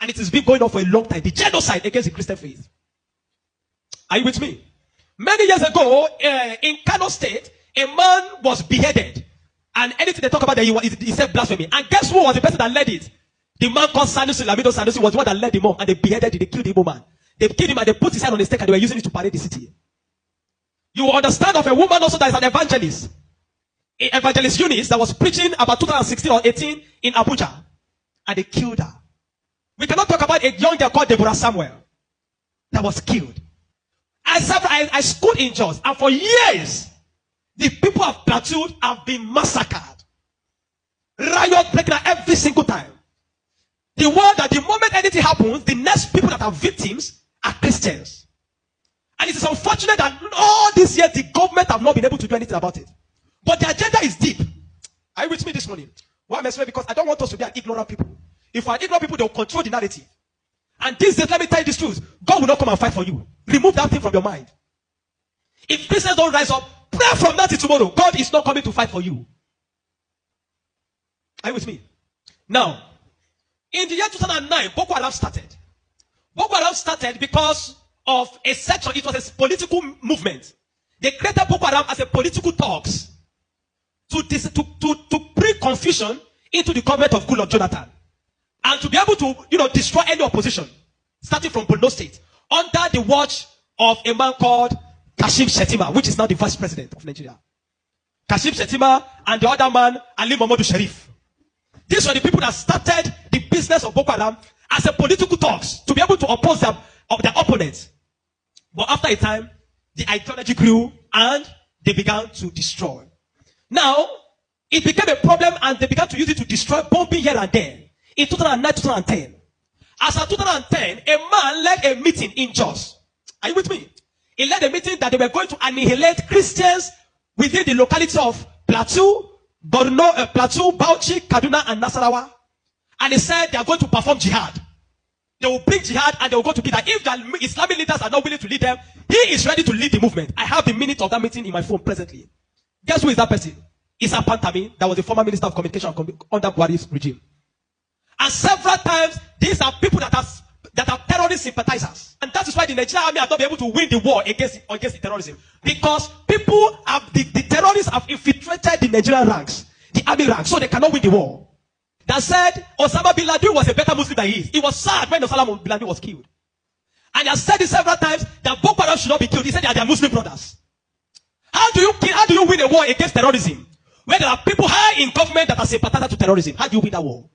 And it has been going on for a long time. The genocide against the Christian faith. Are you with me? Many years ago, in Kano State, a man was beheaded. And anything they talk about, he said blasphemy. And guess who was the person that led it? The man called Sanusi, Lamido Sanusi, was the one that led him up. And they beheaded him, they killed the Igbo man. They killed him and they put his head on a stake and they were using it to parade the city. You will understand of a woman also that is an evangelist. Evangelist Eunice that was preaching about 2016 or 18 in Abuja. And they killed her. We cannot talk about a young girl called Deborah Samuel that was killed. I schooled in Jos, and for years, the people of Plateau have been massacred. Riot breaking out every single time. The word that the moment anything happens, the next people that are victims are Christians. And it is unfortunate that all these years the government have not been able to do anything about it. But the agenda is deep. Are you with me this morning? Why am I saying? Because I don't want us to be an ignorant people. If we are ignorant people, they will control the narrative. And these days, let me tell you this truth. God will not come and fight for you. Remove that thing from your mind. If Christians don't rise up, pray from that to tomorrow. God is not coming to fight for you. Are you with me? Now, in the year 2009, Boko Haram started. Boko Haram started because of a section. It was a political movement. They created Boko Haram as a political talks to bring confusion into the government of Goodluck Jonathan. And to be able to, destroy any opposition, starting from Borno State, under the watch of a man called Kashim Shettima, which is now the vice president of Nigeria. Kashim Shettima and the other man, Ali Mohammed Sharif. These were the people that started the business of Boko Haram as a political talks to be able to oppose their opponents. But after a time, the ideology grew and they began to destroy. Now, it became a problem and they began to use it to destroy, bombing here and there. In 2009, 2010. As of 2010, a man led a meeting in Jos. Are you with me? He led a meeting that they were going to annihilate Christians within the locality of Plateau, Borno, Plateau, Bauchi, Kaduna, and Nasarawa. And he said they are going to perform jihad. They will bring jihad and they will go to Kida. If the Islamic leaders are not willing to lead them, he is ready to lead the movement. I have the minute of that meeting in my phone presently. Guess who is that person? Issa Pantami, that was the former minister of communication under Buhari's regime. And several times, these are people that are terrorist sympathizers. And that is why the Nigerian army have not been able to win the war against the terrorism. Because people have, the terrorists have infiltrated the Nigerian ranks, the army ranks, so they cannot win the war. That said, Osama bin Laden was a better Muslim than he is. He was sad when Osama bin Laden was killed. And he has said it several times that Boko Haram should not be killed. He said they are their Muslim brothers. How do you win a war against terrorism? Where there are people high in government that are sympathizers to terrorism. How do you win that war?